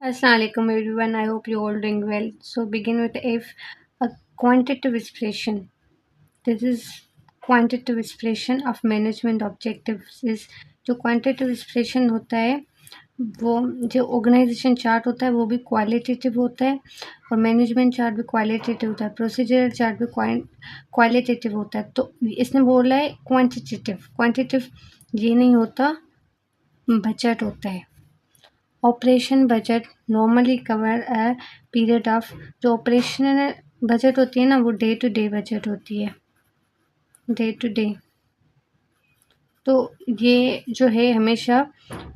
Assalamu alaikum everyone. I hope you all doing well. So begin with if a quantitative expression. This is quantitative expression of management objectives is जो quantitative expression होता है वो जो organization chart होता है वो भी qualitative होता है और management chart भी qualitative होता है, procedural chart भी qualitative होता है. तो इसने बोला है quantitative ये नहीं होता, बजट होता है. Operation budget normally cover a period of. जो ऑपरेशनल बजट होती है ना वो डे टू डे बजट होती है, डे टू डे. तो ये जो है हमेशा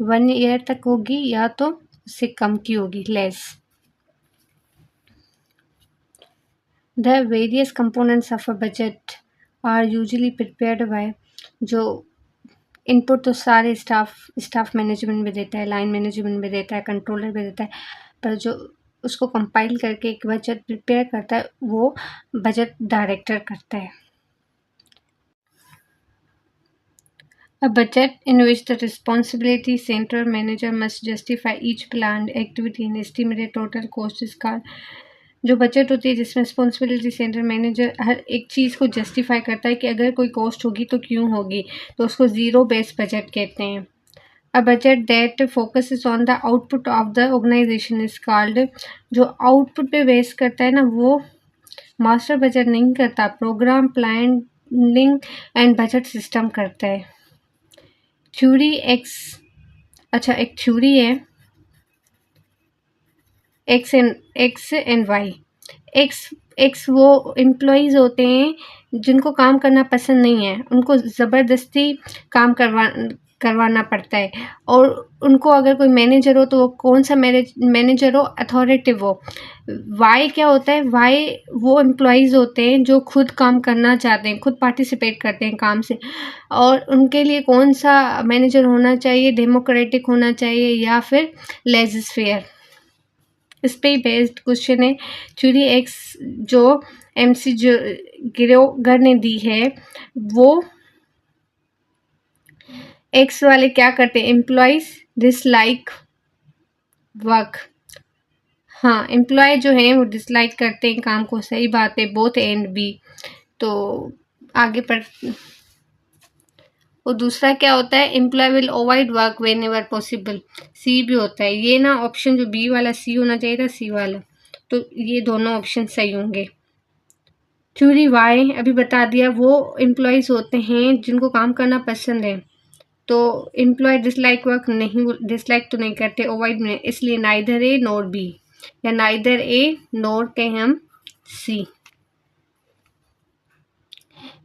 1 ईयर तक होगी या तो उससे कम की होगी, less. The various components of a budget are usually prepared by. जो इनपुट तो सारे स्टाफ मैनेजमेंट भी देता है, लाइन मैनेजमेंट भी देता है, कंट्रोलर भी देता है, पर जो उसको कंपाइल करके एक बजट प्रिपेयर करता है वो बजट डायरेक्टर करता है. A budget in which the responsibility center manager must justify each planned activity and estimate total cost is called. जो बजट होती है जिसमें रिस्पॉन्सिबिलिटी सेंटर मैनेजर हर एक चीज़ को जस्टिफाई करता है कि अगर कोई कॉस्ट होगी तो क्यों होगी, तो उसको ज़ीरो बेस्ड बजट कहते हैं. A budget that focuses on the output of the organization is called. जो आउटपुट पे बेस करता है ना वो मास्टर बजट नहीं करता, programme planning and budget system करता है. Theory X. अच्छा, एक थ्योरी है एक्स एंड वाई. एक्स वो एम्प्लॉयज़ होते हैं जिनको काम करना पसंद नहीं है, उनको ज़बरदस्ती काम करवाना पड़ता है. और उनको अगर कोई मैनेजर हो तो वो कौन सा मैनेजर हो, अथॉरिटिव हो. वाई क्या होता है, वाई वो एम्प्लॉयज़ होते हैं जो खुद काम करना चाहते हैं, खुद पार्टिसिपेट करते हैं काम से, और उनके लिए कौन सा मैनेजर होना चाहिए, डेमोक्रेटिक होना चाहिए या फिर लेज़र फेयर. इस पे ही बेस्ड क्वेश्चन है. थ्योरी एक्स जो एमसी गिरोगर ने दी है वो एक्स वाले क्या करते हैं, एम्प्लॉयज डिसलाइक वर्क. हाँ, एम्प्लॉय जो हैं वो डिसलाइक करते हैं काम को, सही बात है, बोथ एंड बी. तो आगे पर और दूसरा क्या होता है, employ will avoid work whenever possible. C भी होता है ये ना, ऑप्शन जो बी वाला सी होना चाहिए था, सी वाला. तो ये दोनों ऑप्शन सही होंगे. थ्योरी वाई अभी बता दिया, वो एम्प्लॉयज़ होते हैं जिनको काम करना पसंद है. तो एम्प्लॉय डिसलाइक वर्क नहीं, डिसलाइक तो नहीं करते, अवॉइड में, इसलिए नाइदर ए नोर बी या नाइदर ए नोर के हम सी.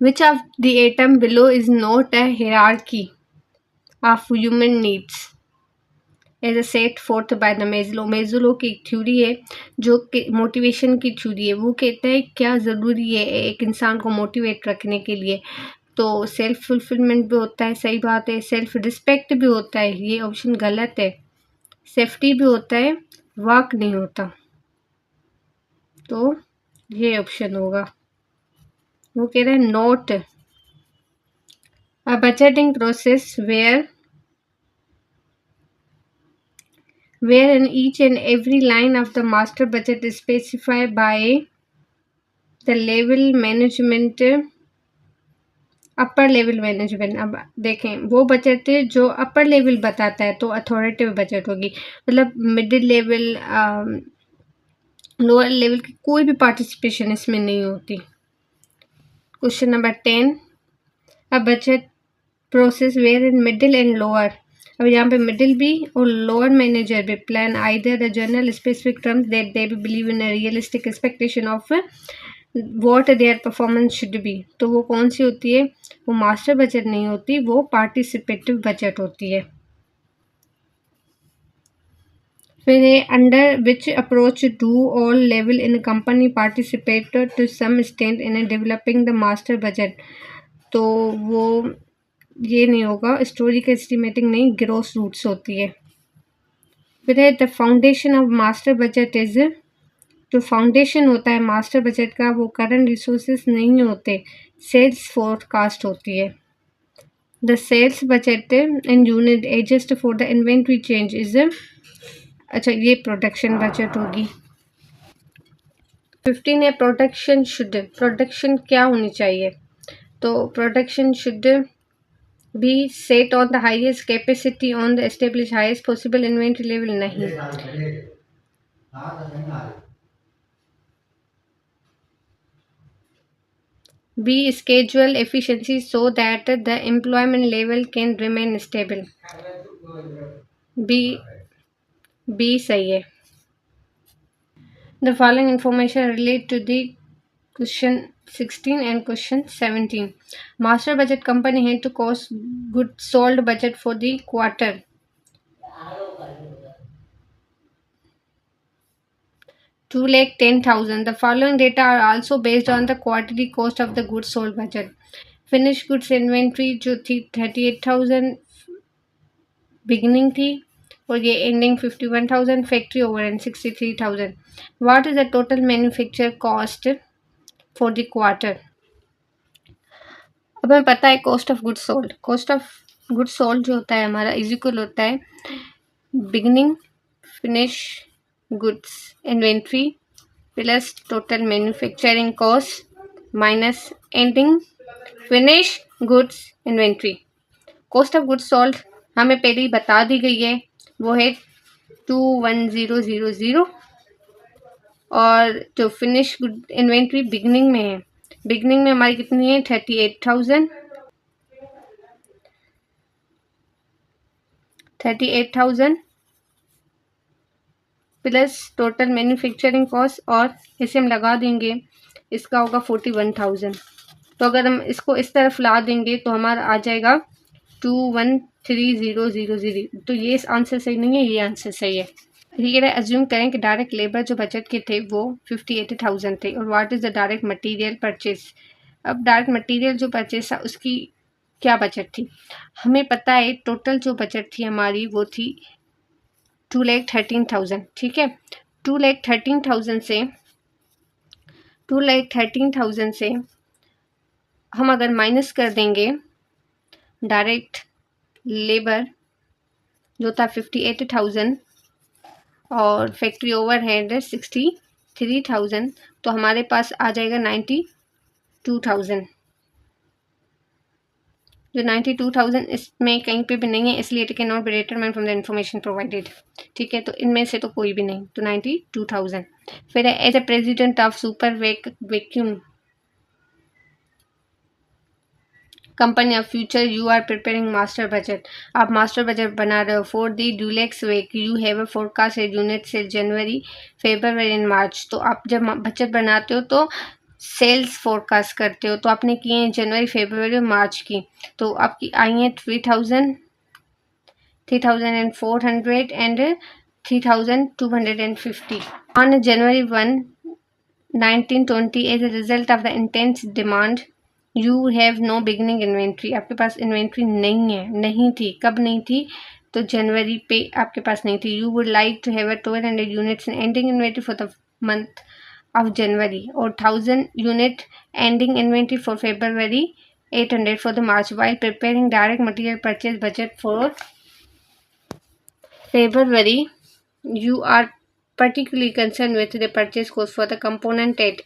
Which of the atom below is not a hierarchy of human needs as a set forth by the Maslow. Maslow की एक थ्योरी है जो कि मोटिवेशन की थ्योरी है. वो कहता है क्या ज़रूरी है एक इंसान को मोटिवेट रखने के लिए. तो सेल्फ फुलफिलमेंट भी होता है, सही बात है, सेल्फ रिस्पेक्ट भी होता है, ये ऑप्शन गलत है. सेफ्टी भी होता है, वर्क नहीं होता, तो ये ऑप्शन होगा. वो कह रहा है note a budgeting process where in each and every line of the master budget is specified by the level management, upper level management. अब देखें वो बजट है जो अपर लेवल बताता है तो अथॉरिटिव बजट होगी. मतलब मिडिल लेवल लोअर लेवल की कोई भी पार्टिसिपेशन इसमें नहीं होती. Question number 10. A budget process wherein middle and lower. अब यहाँ पे मिडिल भी और लोअर मैनेजर भी plan either the general specific terms that they believe in a realistic expectation of what their performance should be. तो वो कौन सी होती है, वो मास्टर बजट नहीं होती, वो पार्टिसिपेटिव बजट होती है. फिर है under which approach do all level in company participate to some extent in developing the master budget. तो वो ये नहीं होगा, स्टोरी का एस्टिमेटिंग नहीं, ग्रोस रूट्स होती है. फिर है the foundation of master budget is. जो फाउंडेशन होता है मास्टर बजट का वो करंट रिसोर्सेज नहीं होते, सेल्स फोरकास्ट होती है. The sales budget in unit adjust for the inventory change is अच्छा, ये प्रोडक्शन बजट होगी। 15 है प्रोडक्शन क्या होनी चाहिए? तो production should be set on the highest capacity on the establish highest possible inventory level. नहीं, B schedule efficiency so that the employment level can remain stable। B B सही है। The following information relate to the question 16 and question 17. Master budget company had to cost goods sold budget for the quarter 2,10,000. The following data are also based on the quarterly cost of the goods sold budget. Finished goods inventory जो थी 38,000 beginning थी और ये ending 51,000, factory overhead 63,000। What is the total manufacture cost for the quarter? अब हमें पता है cost of goods sold. Cost of goods sold जो होता है हमारा इज इक्वल होता है beginning finish goods inventory plus total manufacturing cost minus ending finish goods inventory. Cost of goods sold हमें पहले ही बता दी गई है, वो है 21,000 और जो फिनिश गुड इन्वेंट्री बिगनिंग में है, बिगनिंग में हमारी कितनी है 38,000 प्लस टोटल मैन्युफैक्चरिंग कॉस्ट और इसे हम लगा देंगे, इसका होगा 41,000। तो अगर हम इसको इस तरफ ला देंगे तो हमारा आ जाएगा 213000। तो ये आंसर सही नहीं है, ये आंसर सही है। ठीक है, अज्यूम करें कि डायरेक्ट लेबर जो बजट के थे वो 58,000 थे और what is the direct material purchase. अब डायरेक्ट मटेरियल जो परचेज था उसकी क्या बजट थी? हमें पता है टोटल जो बजट थी हमारी वो थी 2,13,000। ठीक है, 2,13,000 से हम अगर माइनस कर देंगे डायरेक्ट लेबर जो था 58,000 और फैक्ट्री ओवरहेड 63,000, तो हमारे पास आ जाएगा 92,000। जो 92,000 इसमें कहीं पे भी नहीं है, इसलिए it can not be determined from the information provided. ठीक है, तो इनमें से तो कोई भी नहीं, तो 92,000। फिर है as a president of Super Vacuum Company of future you are preparing master budget. आप मास्टर बजट बना रहे हो for the Dulux vac you have a forecast unit से जनवरी फेब्रवरी एंड मार्च। तो आप जब बजट बनाते हो तो सेल्स फोरकास्ट करते हो, तो आपने किए हैं जनवरी फेब्रवरी और मार्च की, तो आपकी आई हैं 3,400 and 3,250 on January 1, 1920 as a result of the intense demand you have no beginning inventory. आपके पास इन्वेंट्री नहीं है, नहीं थी। कब नहीं थी? तो जनवरी पे आपके पास नहीं थी। You would like to have a 1,200 units ending inventory for the month of January और 1,000 unit ending inventory for February, 800 for the March. While preparing direct material purchase budget for February, you are particularly concerned with the purchase cost for the component 8।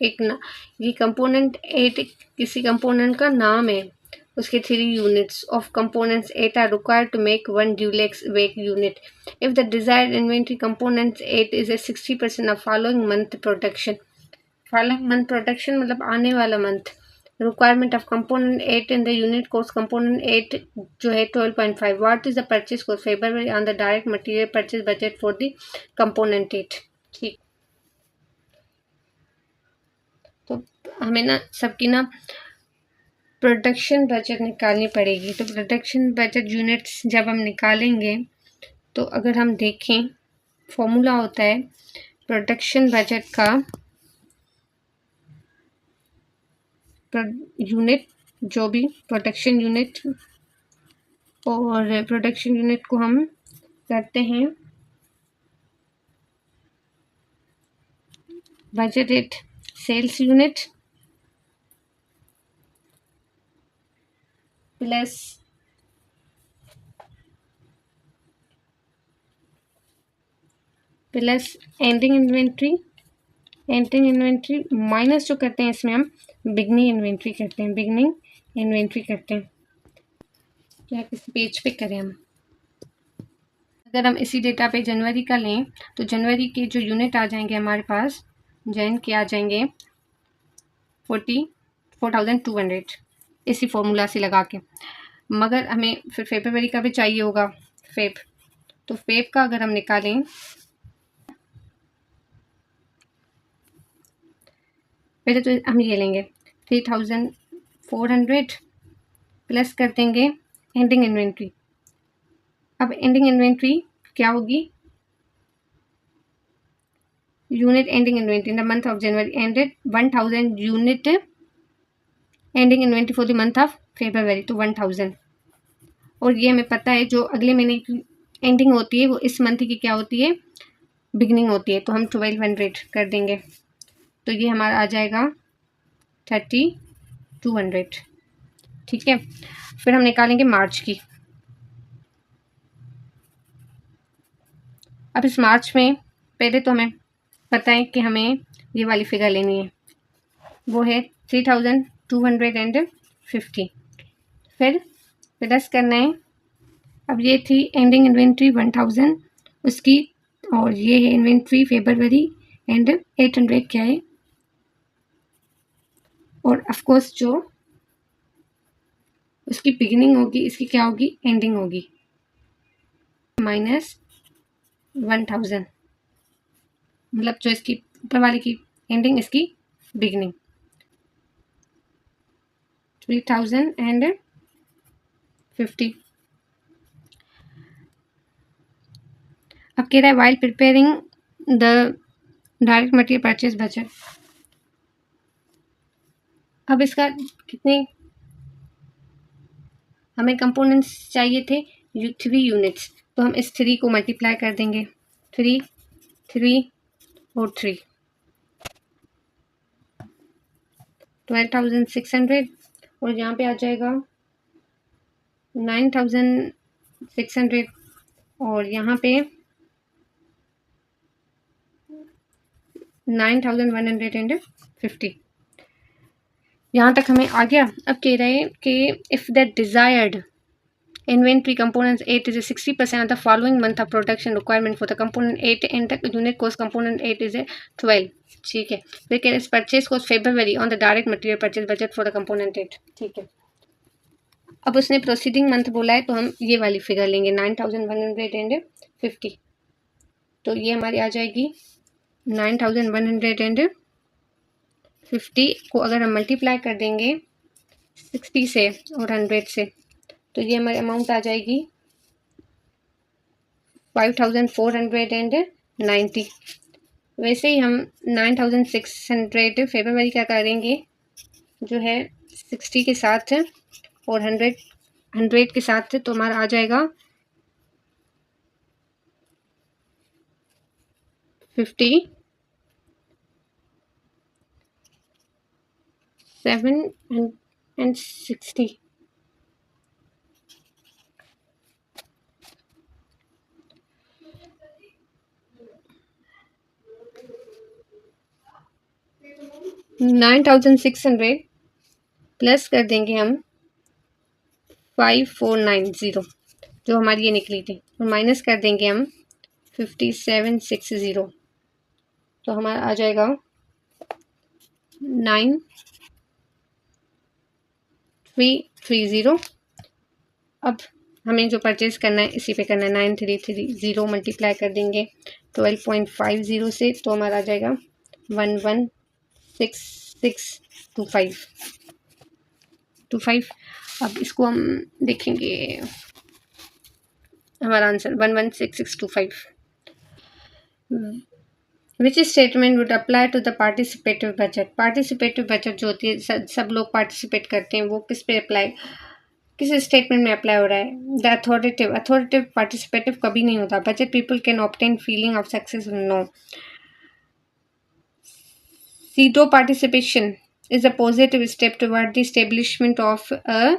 ये component 8 किसी component का नाम है, उसके 3 units of components 8 are required to make one Dulux wake unit। If the desired inventory components 8 is a 60% of following month production मतलब आने वाला month. Requirement of component 8 in the unit cost component 8 जो है 12.5। What is the purchase cost February on the direct material purchase budget for the component 8। ठीक, तो हमें ना सबकी ना प्रोडक्शन बजट निकालनी पड़ेगी। तो प्रोडक्शन बजट यूनिट्स जब हम निकालेंगे तो अगर हम देखें फॉर्मूला होता है प्रोडक्शन बजट का, यूनिट जो भी प्रोडक्शन यूनिट, और प्रोडक्शन यूनिट को हम करते हैं budgeted sales unit plus plus ending inventory, ending inventory minus जो करते हैं इसमें हम बिगनिंग इन्वेंट्री करते हैं, बिगनिंग इन्वेंट्री करते हैं। क्या किस पेज पे करें हम? अगर हम इसी डेटा पे जनवरी का लें तो जनवरी के जो यूनिट आ जाएंगे हमारे पास, जैन के आ जाएंगे 44,200 इसी फॉर्मूला से लगा के। मगर हमें फिर फेब्रुवरी का भी चाहिए होगा, फेब, तो फेब का अगर हम निकालें, पहले तो हम ये लेंगे 3,400 प्लस कर देंगे एंडिंग इन्वेंट्री। अब एंडिंग इन्वेंट्री क्या होगी? Unit ending inventory in the month of January ended 1,000 unit ending inventory for the month of February, तो 1,000। और ये हमें पता है जो अगले महीने की एंडिंग होती है वो इस मंथ की क्या होती है? बिगनिंग होती है, तो हम 1,200 कर देंगे, तो ये हमारा आ जाएगा 3,200। ठीक है, फिर हम निकालेंगे मार्च की। अब इस मार्च में पहले तो हमें पता है कि हमें ये वाली फिगर लेनी है, वो है 3,250। फिर प्लस करना है, अब ये थी एंडिंग इन्वेंट्री 1,000 उसकी, और ये है इन्वेंट्री फेब्रुवरी एंड 800 क्या है, और ऑफकोर्स जो उसकी बिगिनिंग होगी इसकी क्या होगी? एंडिंग होगी, -1,000, मतलब जो इसकी ऊपर वाली की एंडिंग इसकी बिगिनिंग 3,050। अब कह रहा है while preparing the direct material purchase budget. अब इसका कितने हमें कंपोनेंट्स चाहिए थे? 3 यूनिट्स, तो हम इस 3 को मल्टीप्लाई कर देंगे, 3 3 और 3, 12,600, और यहाँ पे आ जाएगा 9,600, और यहाँ पे 9,150। यहाँ तक हमें आ गया। अब कह रहे हैं कि if the desired inventory components 8 is a 60% of the following month of production requirement for the component 8 and the unit cost component 8 is a 12। ठीक है, फिर कह रहे हैं purchase cost February on the direct material purchase budget for the component 8। ठीक है, अब उसने प्रोसीडिंग मंथ बोला है तो हम ये वाली फिगर लेंगे 9,150, तो ये हमारी आ जाएगी 9,150 को अगर हम मल्टीप्लाई कर देंगे 60 से और 100 से, तो ये हमारी अमाउंट आ जाएगी 5,490। वैसे ही हम 9,600 फेब्रुवरी का करेंगे जो है 60 के साथ और 100 के साथ, तो हमारा आ जाएगा 57 and 60। $9,600 प्लस कर देंगे हम 5,490 जो हमारी ये निकली थी, और माइनस कर देंगे हम 5760, तो हमारा आ जाएगा 9,330। अब हमें जो परचेज करना है इसी पे करना है, 9,330 मल्टीप्लाई कर देंगे 12.50 से, तो हमारा आ जाएगा 116625। अब इसको हम देखेंगे, हमारा answer 116625। Which statement would apply to the participative budget? Participative budget जो होती है सब लोग पार्टिसिपेट करते हैं, वो किस पे अप्लाई, किस स्टेटमेंट में अप्लाई हो रहा है? द अथॉरिटेटिव पार्टिसिपेटिव कभी नहीं होता। Budget people can obtain feeling of success, no. Pseudo participation is a positive step toward the establishment of a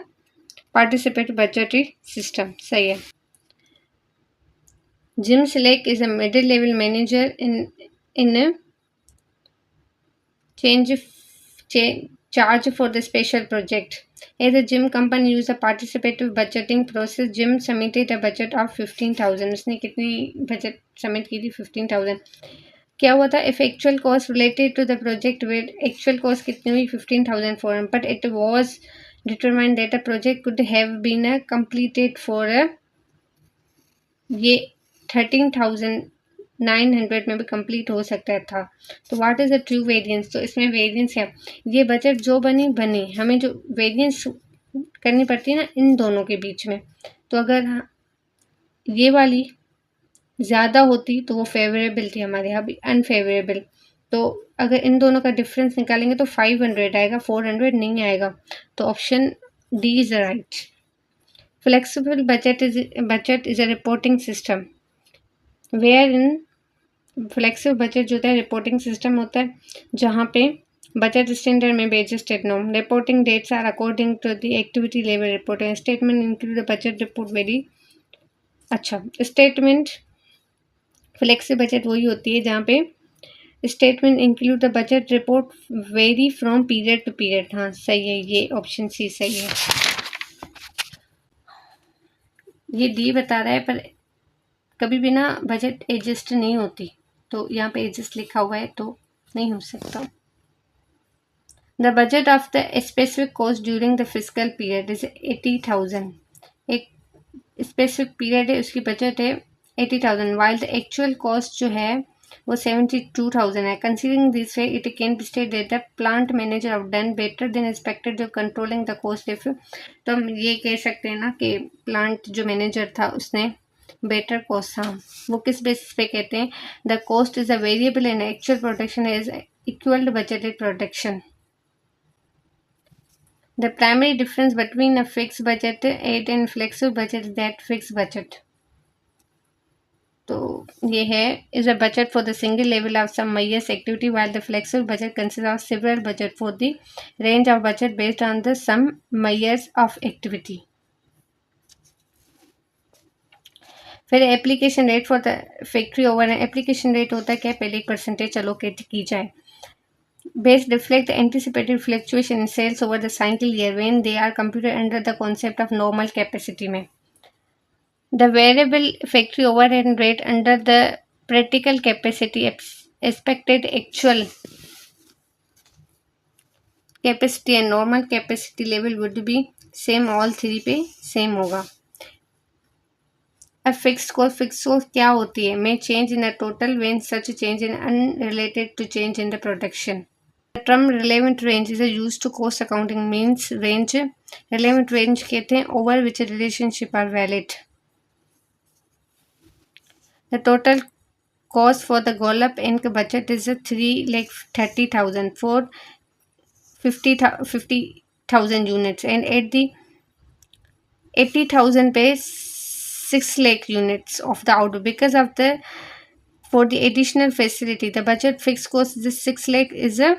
participatory budgetary system। सही है। Jim Selleck is a middle-level manager in a change charge for the special project. As the gym company used a participative budgeting process, Jim submitted a budget of 15,000. उसने कितनी budget submit की थी? 15,000. क्या हुआ था? If actual cost related to the project with actual cost कितनी हुई? 15,000 for him, but it was determined that the project could have been completed for ये 13,900 में भी कंप्लीट हो सकता था. तो what is the true variance? तो इसमें वेरिएंस है, ये बजट जो बनी बनी, हमें जो वेरिएंस करनी पड़ती है ना इन दोनों के बीच में. तो अगर ये वाली ज़्यादा होती तो वो फेवरेबल थी हमारे यहाँ, भी अनफेवरेबल. तो अगर इन दोनों का डिफरेंस निकालेंगे तो 500 आएगा, 400 नहीं आएगा. तो option D is right. Flexible budget is a reporting system where in flexible budget जो होता है रिपोर्टिंग सिस्टम होता है जहाँ पे बजट स्टैंडर्ड में भी adjusted norm. Reporting dates are according to the activity level reporting. Statement include the budget report vary. अच्छा, स्टेटमेंट फ्लेक्सिबल बजट वही होती है जहाँ पे statement include the budget report vary from period to period. हाँ सही है, ये ऑप्शन सी सही है. ये डी बता रहा है पर कभी भी ना बजट एडजस्ट नहीं होती, तो यहाँ पे एडजस्ट लिखा हुआ है तो नहीं हो सकता. The budget of the specific cost during the physical period is 80,000. एक स्पेसिफिक पीरियड है, उसकी बजट है 80,000 वाइल द एक्चुअल कॉस्ट जो है वो 72,000 है. Considering this way it can be state that the plant manager of done better than expected जो controlling the cost. If तो हम ये कह सकते हैं ना कि प्लांट जो मैनेजर था उसने बेटर कॉस्ट था. वो किस बेसिस पे कहते हैं? The cost is a variable and actual production is equal to budgeted production. The primary difference between a fixed budget and flexible budget is that fixed budget. तो ये है is a budget for the single level of some Myers activity while the flexible budget consists of several budget for the range of budget based on the some Myers of activity. फिर application rate for the factory over. Application rate होता है क्या? पहले एक percentage allocate की जाए. Base reflect the anticipated fluctuation in sales over the cycle year when they are computed under the concept of normal capacity में. The variable factory overhead rate under the practical capacity expected actual capacity and normal capacity level would be same. all three पे same होगा. A fixed cost क्या होती है? May change in the total when such change is unrelated to change in the production. The term relevant range is used to cost accounting means range. relevant range कहते हैं over which relationship are valid. The total cost for the Golub Inc. budget is 3,30,000 for 50,000 units and at the 80,000 पे 6 lakh units of the output. Because of the for the additional facility the budget fixed cost is 6 lakh is a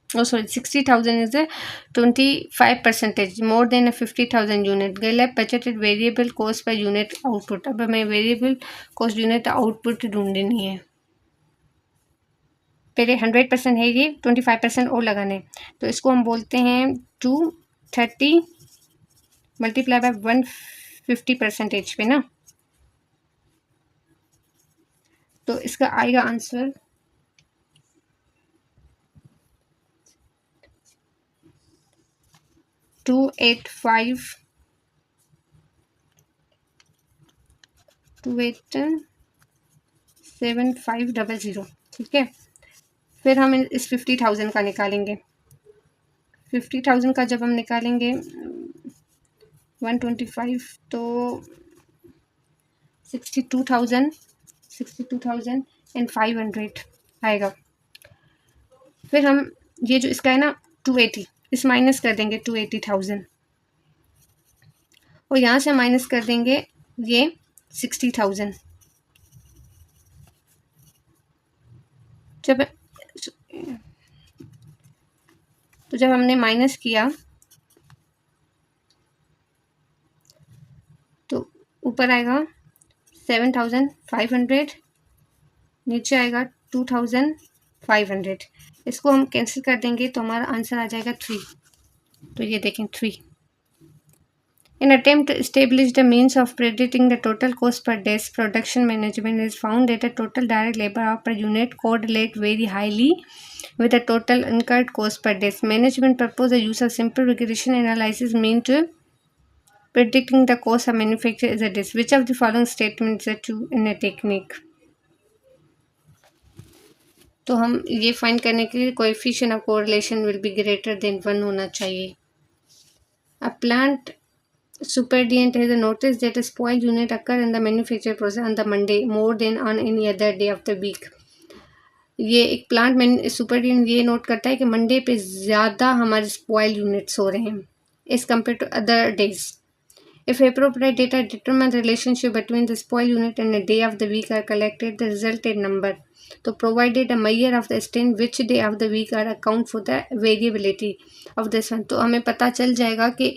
60,000 is a 25% more than a 50,000 unit. Golub budgeted variable cost per unit output. अब हमें variable cost unit output ढूंढनी है. पहले 100% है, ये 25% और लगाने. तो इसको हम बोलते हैं 230 मल्टीप्लाई बाय 150% पे ना. तो इसका आएगा आंसर 285,7500. ठीक है. फिर हम इस 50,000 का निकालेंगे. 50,000 का जब हम निकालेंगे 125 तो 62,500 आएगा. फिर हम ये जो इसका है ना 280 इस माइनस कर देंगे 280,000 और यहाँ से माइनस कर देंगे ये 60,000. जब हमने माइनस किया तो ऊपर आएगा 7,500, नीचे आएगा 2,500। इसको हम कैंसिल कर देंगे तो हमारा आंसर आ जाएगा 3। तो ये देखें 3। In attempt to establish the means of predicting the total cost per day's production, management has found that the total direct labor hour per unit correlate very highly with the total incurred cost per day. Management proposed the use of simple regression analysis mean to predicting the cost of manufacture is a dish. Which of the following statements are true in a technique? तो हम ये find करने के लिए coefficient of correlation will be greater than 1 होना चाहिए। A plant superintendent has noticed that a spoiled unit occur in the manufacture process on the Monday more than on any other day of the week. ये एक plant superintendent ये note करता है कि Monday पे ज़्यादा हमारे स्पॉइल यूनिट्स हो रहे हैं as compare to other days. If appropriate data determine the relationship between the spoil unit and the day of the week are collected, the resulted number. तो provided a measure of the extent which day of the week are account for the variability of this one। तो हमें पता चल जाएगा कि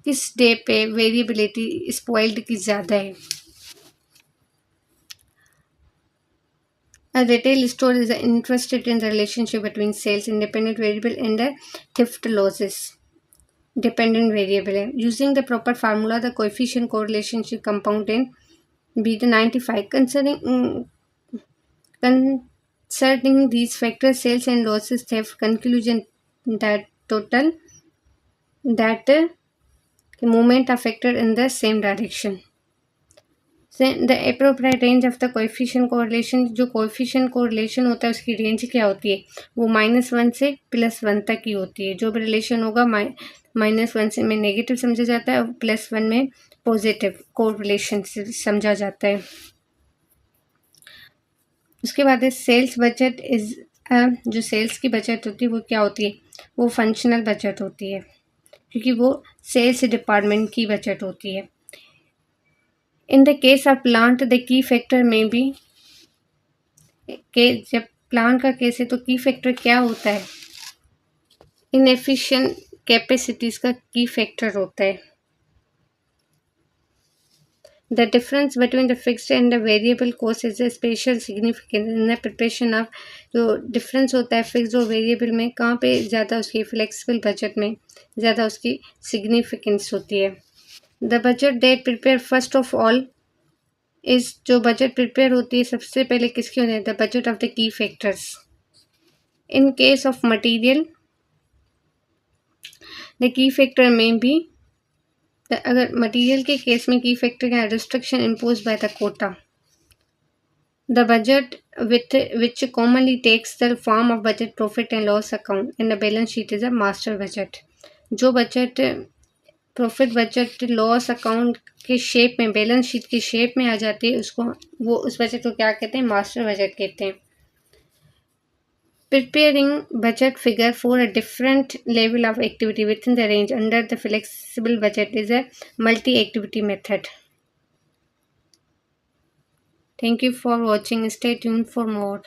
किस day पे variability spoiled की ज़्यादा है। A retail store is interested in the relationship between sales independent variable and the thrift losses dependent variable. Using the proper formula, the coefficient correlation should compound in be the 95. Concerning these factors, sales and losses, theft, conclusion that total that the movement are factored in the same direction. The appropriate range of the coefficient correlation, जो coefficient correlation होता है उसकी range क्या होती है? वो -1 से +1 तक की होती है। जो भी रिलेशन होगा -1 से में नेगेटिव समझा जाता है और +1 में पॉजिटिव कोरिलेशन समझा जाता है। उसके बाद है सेल्स बजट इज जो सेल्स की बजट होती है वो क्या होती है? वो फंक्शनल बजट होती है क्योंकि वो सेल्स डिपार्टमेंट की बजट होती है। In the case of plant the key factor में भी जब प्लांट का केस है तो की फैक्टर क्या होता है? इनएफिशिएंट कैपेसिटीज का की फैक्टर होता है। The difference between the fixed and the variable cost is a special significance in the preparation of. जो डिफरेंस होता है फिक्स्ड और वेरिएबल में, कहाँ पे ज़्यादा उसकी फ्लेक्सिबल बजट में ज़्यादा उसकी सिग्निफिकेंस होती है। The budget date prepare first of all इस जो बजट प्रिपेयर होती है सबसे पहले किसकी होती है? The budget of the key factors. In case of material the key factor में भी अगर मटेरियल के केस में की फैक्टर क्या? Restriction impose by the quota. The budget which commonly takes the form of budget profit and loss account in the balance sheet is a master budget. जो budget profit budget loss account के shape में balance sheet की shape में आ जाती है उसको वो उस बजट को क्या कहते हैं? मास्टर बजट कहते हैं। Preparing budget figure for a different level of activity with in the range under the flexible budget is a multi activity method. Thank you for watching, stay tuned for more.